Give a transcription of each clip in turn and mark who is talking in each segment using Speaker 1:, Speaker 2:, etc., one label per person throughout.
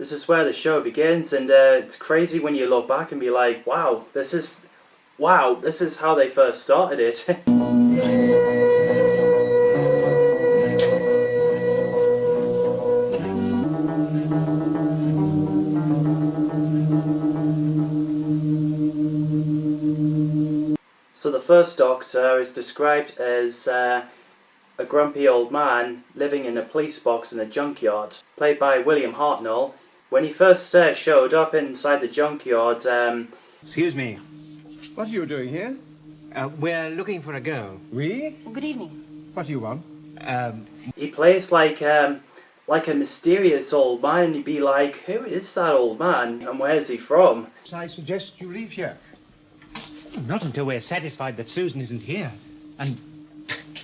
Speaker 1: This is where the show begins, and it's crazy when you look back and be like, wow, this is how they first started it. So the first Doctor is described as a grumpy old man living in a police box in a junkyard, played by William Hartnell. When he first showed up inside the junkyard...
Speaker 2: Excuse me.
Speaker 3: What are you doing here?
Speaker 2: We're looking for a girl.
Speaker 3: We?
Speaker 4: Well, good evening.
Speaker 3: What do you want?
Speaker 1: He plays like a mysterious old man, and he'd be like, who is that old man, and where's he from?
Speaker 3: I suggest you leave here.
Speaker 2: Not until we're satisfied that Susan isn't here. And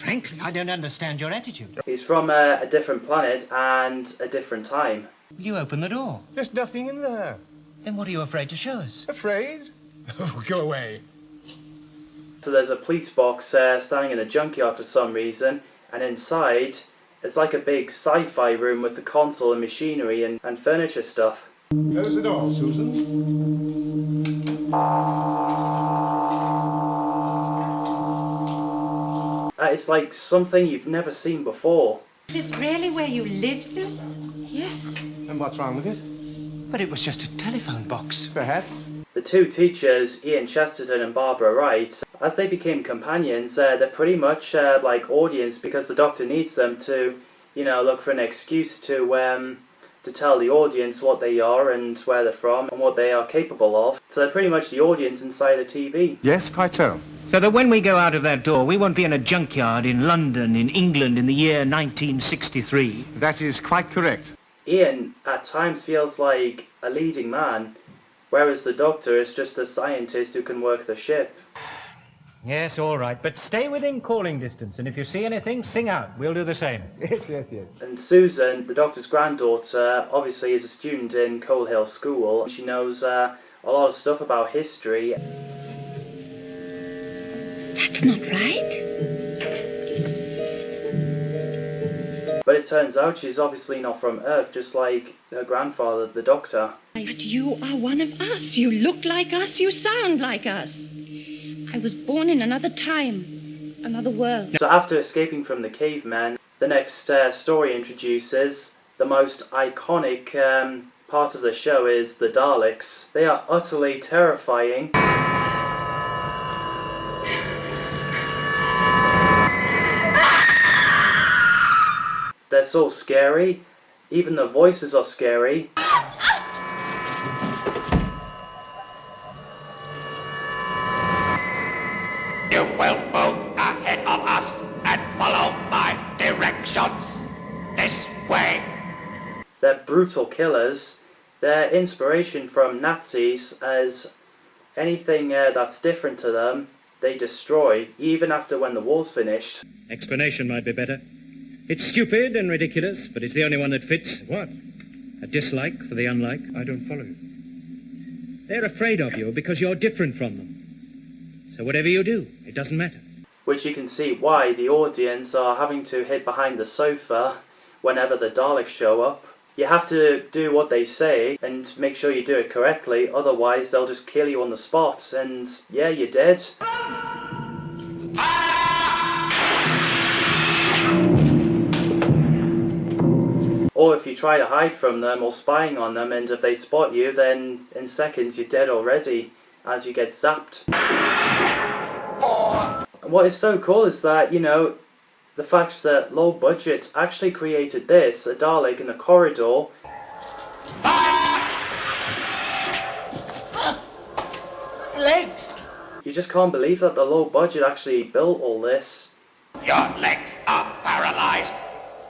Speaker 2: frankly, I don't understand your attitude.
Speaker 1: He's from a different planet and a different time.
Speaker 2: You open the door.
Speaker 3: There's nothing in there.
Speaker 2: Then what are you afraid to show us?
Speaker 3: Afraid? Oh, go away.
Speaker 1: So there's a police box standing in a junkyard for some reason, and inside it's like a big sci-fi room with the console and machinery and furniture stuff.
Speaker 3: Close the door, Susan.
Speaker 1: It's like something you've never seen before.
Speaker 4: Is this really where you live, Susan? Yes.
Speaker 3: And what's wrong with it?
Speaker 2: But it was just a telephone box.
Speaker 3: Perhaps.
Speaker 1: The two teachers, Ian Chesterton and Barbara Wright, as they became companions, they're pretty much like audience, because the Doctor needs them to, look for an excuse to tell the audience what they are and where they're from and what they are capable of. So they're pretty much the audience inside a TV.
Speaker 3: Yes, quite so.
Speaker 2: So that when we go out of that door, we won't be in a junkyard in London, in England, in the year 1963.
Speaker 3: That is quite correct.
Speaker 1: Ian, at times, feels like a leading man, whereas the Doctor is just a scientist who can work the ship.
Speaker 2: Yes, all right, but stay within calling distance, and if you see anything, sing out. We'll do the same.
Speaker 3: Yes.
Speaker 1: And Susan, the Doctor's granddaughter, obviously is a student in Coal Hill School. She knows a lot of stuff about history.
Speaker 4: That's not right.
Speaker 1: But it turns out she's obviously not from Earth, just like her grandfather, the Doctor.
Speaker 4: But you are one of us. You look like us. You sound like us. I was born in another time, another world.
Speaker 1: So after escaping from the cavemen, the next story introduces the most iconic part of the show is the Daleks. They are utterly terrifying. They're so scary, even the voices are scary.
Speaker 5: You will move ahead of us and follow my directions. This way.
Speaker 1: They're brutal killers. They're inspiration from Nazis, as anything that's different to them, they destroy, even after when the war's finished.
Speaker 2: Explanation might be better. It's stupid and ridiculous, but it's the only one that fits.
Speaker 3: What?
Speaker 2: A dislike for the unlike.
Speaker 3: I don't follow you.
Speaker 2: They're afraid of you because you're different from them. So whatever you do, it doesn't matter.
Speaker 1: Which you can see why the audience are having to hide behind the sofa whenever the Daleks show up. You have to do what they say and make sure you do it correctly, otherwise they'll just kill you on the spot, and yeah, you're dead. Or if you try to hide from them or spying on them, and if they spot you, then in seconds you're dead already, as you get zapped. And what is so cool is that, the fact that low budget actually created this, a Dalek in a corridor.
Speaker 5: Legs!
Speaker 1: You just can't believe that the low budget actually built all this.
Speaker 5: Your legs are paralyzed.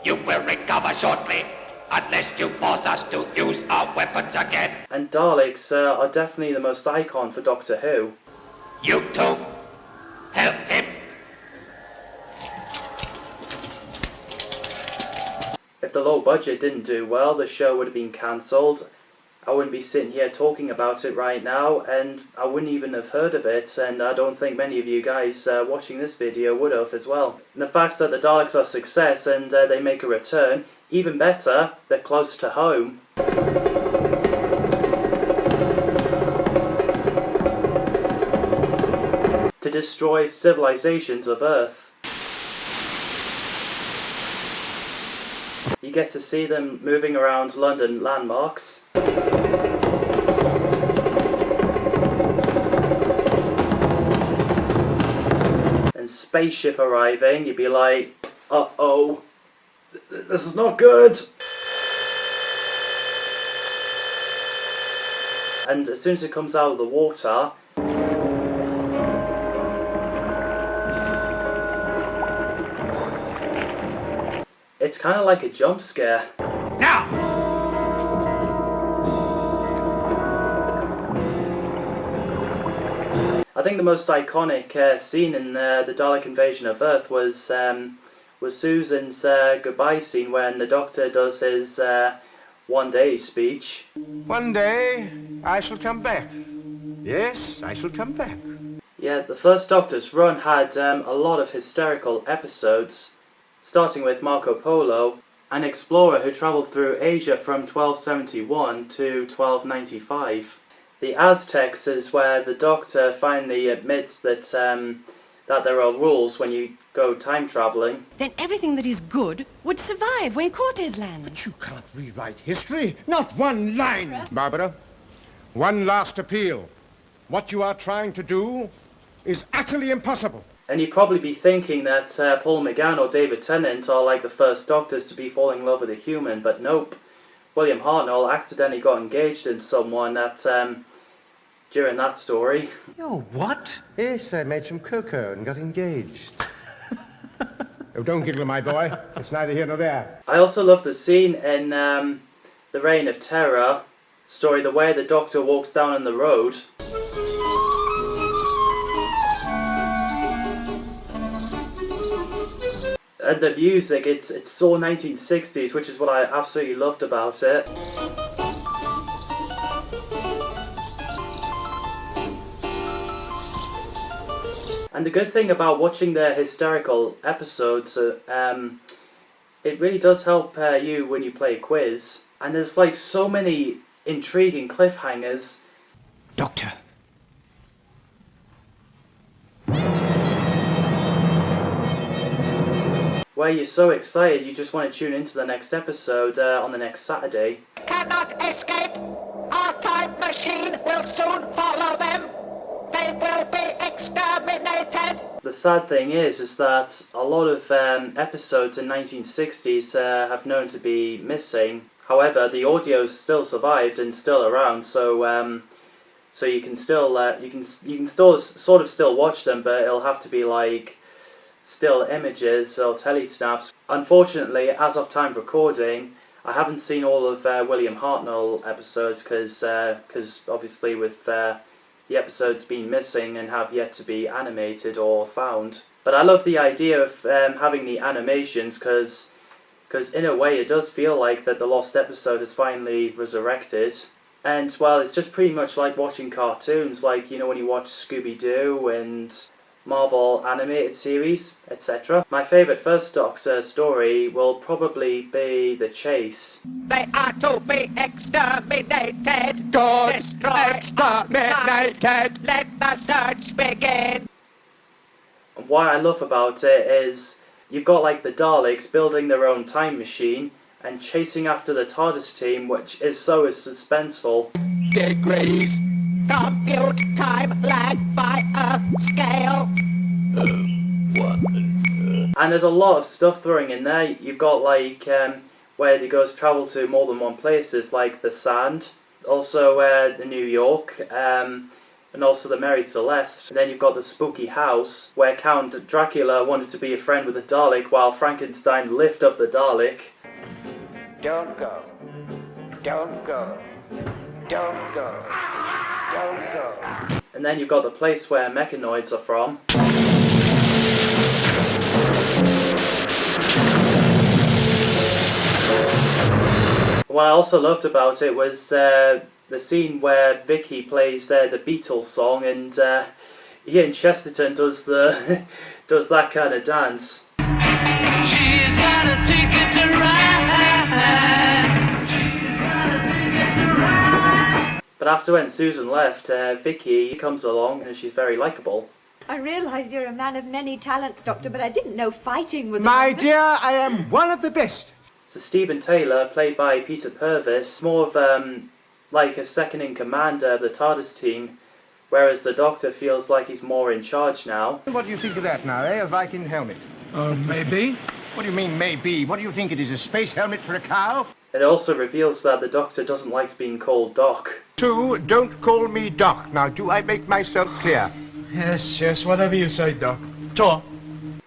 Speaker 5: You will recover shortly, unless you force us to use our weapons again.
Speaker 1: And Daleks are definitely the most icon for Doctor Who.
Speaker 5: You two, help him.
Speaker 1: If the low budget didn't do well, the show would have been cancelled. I wouldn't be sitting here talking about it right now, and I wouldn't even have heard of it, and I don't think many of you guys watching this video would have as well. And the fact that the Daleks are a success and they make a return, even better, they're close to home. destroy civilizations of Earth. You get to see them moving around London landmarks. And spaceship arriving, you'd be like, uh-oh, this is not good. And as soon as it comes out of the water, it's kind of like a jump scare.
Speaker 5: Now!
Speaker 1: I think the most iconic scene in the Dalek invasion of Earth was Susan's goodbye scene when the Doctor does his one-day speech.
Speaker 3: One day, I shall come back. Yes, I shall come back.
Speaker 1: Yeah, the first Doctor's run had a lot of hysterical episodes, starting with Marco Polo, an explorer who travelled through Asia from 1271 to 1295. The Aztecs is where the Doctor finally admits that that there are rules when you go time travelling.
Speaker 6: Then everything that is good would survive when Cortes lands.
Speaker 3: But you can't rewrite history. Not one line. Barbara, one last appeal. What you are trying to do is utterly impossible.
Speaker 1: And you'd probably be thinking that Paul McGann or David Tennant are like the first Doctors to be falling in love with a human, but nope. William Hartnell accidentally got engaged in someone that during that story.
Speaker 3: Oh, what? Yes, I made some cocoa and got engaged. Oh, don't giggle, my boy. It's neither here nor there.
Speaker 1: I also love the scene in The Reign of Terror story, the way the Doctor walks down on the road. And the music, it's so 1960s, which is what I absolutely loved about it. And the good thing about watching the hysterical episodes, it really does help you when you play a quiz. And there's like so many intriguing cliffhangers.
Speaker 2: Doctor.
Speaker 1: Where you're so excited you just want to tune into the next episode on the next Saturday.
Speaker 5: Cannot escape. Our time machine will soon follow them. They will be exterminated.
Speaker 1: The sad thing is that a lot of episodes in 1960s have known to be missing. However, the audio still survived and still around, so so you can still sort of still watch them, but it'll have to be like still images or telesnaps. Unfortunately, as of time of recording, I haven't seen all of William Hartnell episodes because obviously with the episodes being missing and have yet to be animated or found. But I love the idea of having the animations because in a way it does feel like that the lost episode is finally resurrected. And well, it's just pretty much like watching cartoons, like, you know, when you watch Scooby-Doo and Marvel animated series, etc. My favourite First Doctor story will probably be The Chase.
Speaker 5: They are to be exterminated.
Speaker 3: Exterminated.
Speaker 5: Let the search begin.
Speaker 1: And what I love about it is you've got like the Daleks building their own time machine and chasing after the TARDIS team, which is so suspenseful.
Speaker 3: Degrees.
Speaker 5: Compute time lag by a scale.
Speaker 1: And there's a lot of stuff throwing in there. You've got like where the ghosts travel to more than one places, like the Sand, also the New York, and also the Mary Celeste. And then you've got the spooky house where Count Dracula wanted to be a friend with the Dalek while Frankenstein lifted up the Dalek.
Speaker 3: Don't go. Don't go. Don't go. Don't go.
Speaker 1: And then you've got the place where mechanoids are from. What I also loved about it was the scene where Vicky plays the Beatles song and Ian Chesterton does the does that kind of dance.
Speaker 7: She's got a ticket to ride.
Speaker 1: But after when Susan left, Vicky comes along and she's very likeable.
Speaker 8: I realise you're a man of many talents, Doctor, but I didn't know fighting was
Speaker 3: My
Speaker 8: among them.
Speaker 3: dear, I am one of the best.
Speaker 1: So Stephen Taylor, played by Peter Purvis, more of like a second-in-command of the TARDIS team, whereas the Doctor feels like he's more in charge now.
Speaker 3: What do you think of that now, eh? A Viking helmet?
Speaker 2: Maybe.
Speaker 3: What do you mean, maybe? What do you think it is, a space helmet for a cow?
Speaker 1: It also reveals that the Doctor doesn't like being called Doc.
Speaker 3: Sue, don't call me Doc. Now, do I make myself clear?
Speaker 2: Yes, whatever you say, Doc. Talk.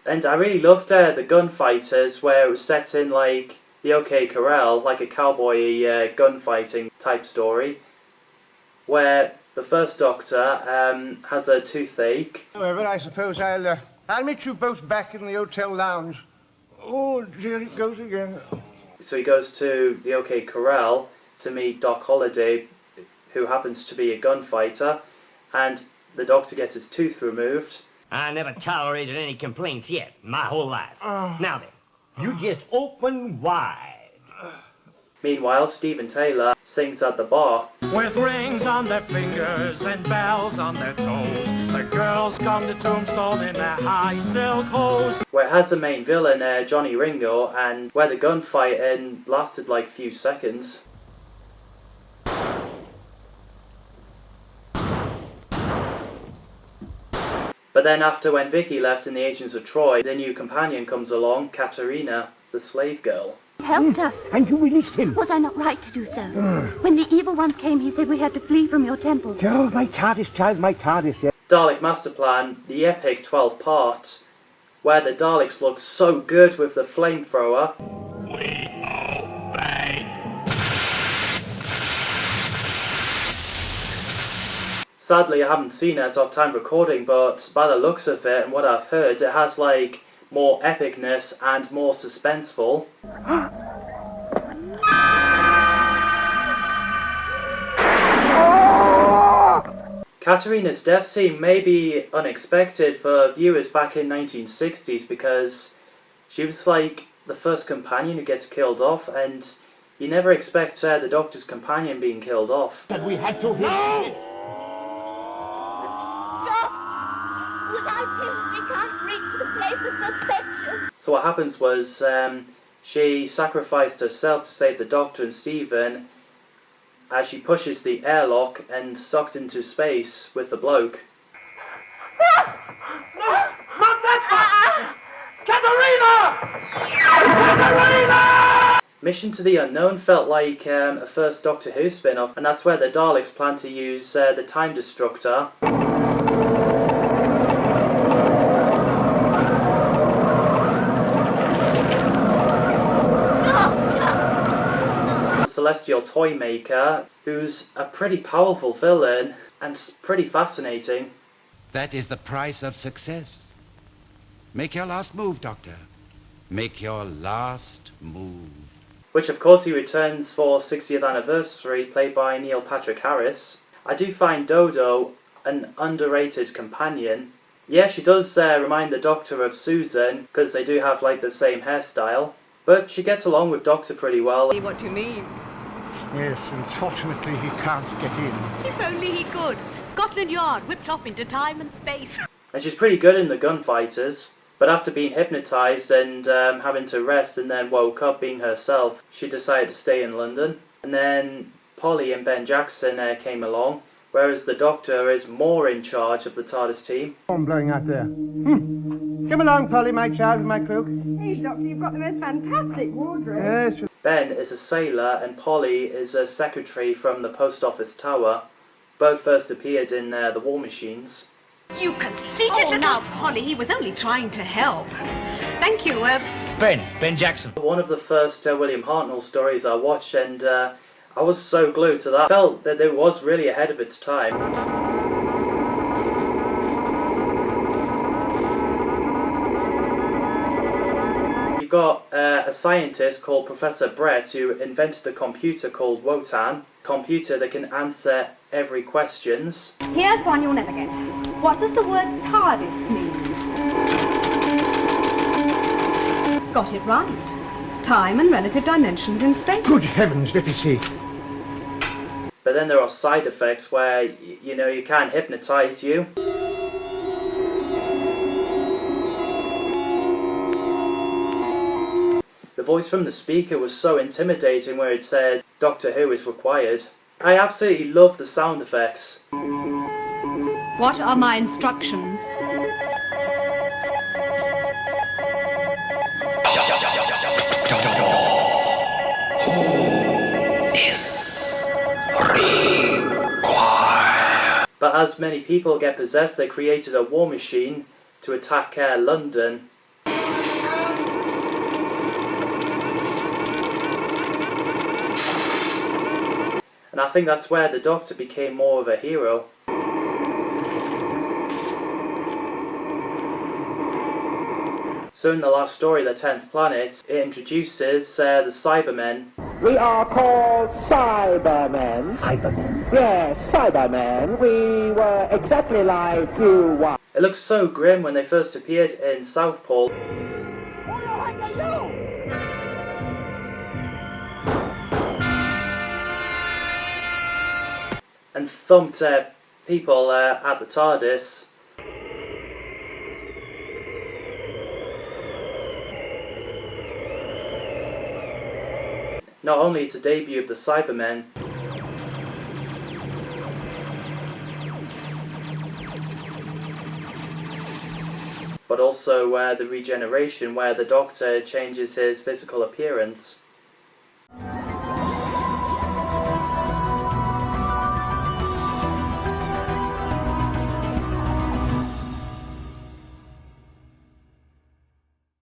Speaker 1: And I really loved the gunfighters, where it was set in like the OK Corral, like a cowboy gunfighting type story, where the first Doctor has a toothache.
Speaker 3: However, I suppose I'll meet you both back in the hotel lounge. Oh, dear, it goes again.
Speaker 1: So he goes to the OK Corral to meet Doc Holliday, who happens to be a gunfighter, and the Doctor gets his tooth removed.
Speaker 9: I never tolerated any complaints yet, my whole life. Now then, you just open wide.
Speaker 1: Meanwhile, Stephen Taylor sings at the bar.
Speaker 7: With rings on their fingers and bells on their toes, the girls come to Tombstone in their high silk hose.
Speaker 1: Where it has the main villain, Johnny Ringo, and where the gunfighting lasted like a few seconds. But then after when Vicky left in the Agents of Troy, the new companion comes along, Katerina, the slave girl.
Speaker 4: Helped us.
Speaker 3: And you released him.
Speaker 4: Was I not right to do so? When the evil ones came, he said we had to flee from your temple.
Speaker 3: Oh, my TARDIS, child, my TARDIS, yeah.
Speaker 1: Dalek Master Plan, the epic 12-part, where the Daleks look so good with the flamethrower.
Speaker 5: We obey.
Speaker 1: Sadly, I haven't seen it as of time recording, but by the looks of it and what I've heard, it has like more epicness and more suspenseful. Katerina's death scene may be unexpected for viewers back in 1960s because she was like the first companion who gets killed off, and you never expect the Doctor's companion being killed off.
Speaker 3: We had to hit.
Speaker 4: Without him, we can't reach the place of perfection.
Speaker 1: So what happens was she sacrificed herself to save the Doctor and Stephen as she pushes the airlock and sucked into space with the bloke.
Speaker 7: Not that one! Katerina!
Speaker 1: Mission to the Unknown felt like a first Doctor Who spin-off, and that's where the Daleks plan to use the Time Destructor. Celestial Toy Maker, who's a pretty powerful villain and pretty fascinating.
Speaker 10: That is the price of success. Make your last move, Doctor. Make your last move.
Speaker 1: Which of course he returns for 60th anniversary, played by Neil Patrick Harris. I do find Dodo an underrated companion. Yeah, she does remind the Doctor of Susan, because they do have like the same hairstyle. But she gets along with Doctor pretty well.
Speaker 6: What do you mean?
Speaker 3: Yes, unfortunately he can't get in.
Speaker 6: If only he could. Scotland Yard, whipped off into time and space.
Speaker 1: And she's pretty good in the gunfighters. But after being hypnotised and having to rest and then woke up being herself, she decided to stay in London. And then Polly and Ben Jackson came along, whereas the Doctor is more in charge of the TARDIS team.
Speaker 3: I'm blowing out there. Come along, Polly, my child, with my cloak.
Speaker 8: Hey, Doctor, you've got the most fantastic wardrobe.
Speaker 3: Yes.
Speaker 1: Ben is a sailor and Polly is a secretary from the post office tower. Both first appeared in The War Machines.
Speaker 6: You conceited little... now, Polly, he was only trying to help. Thank you,
Speaker 2: Ben Jackson.
Speaker 1: One of the first William Hartnell stories I watched, and I was so glued to that. I felt that it was really ahead of its time. You've got a scientist called Professor Brett who invented the computer called Wotan, a computer that can answer every questions.
Speaker 8: Here's one you'll never get. What does the word TARDIS mean? Got it right. Time and relative dimensions in space.
Speaker 3: Good heavens, let me see.
Speaker 1: But then there are side effects where, you know, you can hypnotise you. voice from the speaker was so intimidating where it said, "Doctor Who is required." I absolutely love the sound effects.
Speaker 6: What are my instructions?
Speaker 1: But as many people get possessed, they created a war machine to attack London. And I think that's where the Doctor became more of a hero. So in the last story, The 10th Planet, it introduces the Cybermen.
Speaker 11: We are called Cybermen.
Speaker 9: Cybermen?
Speaker 11: Yes, Cybermen. We were exactly like you are.
Speaker 1: It looks so grim when they first appeared in Southpole. And thumped people at the TARDIS. Not only it's a debut of the Cybermen, but also the regeneration where the Doctor changes his physical appearance.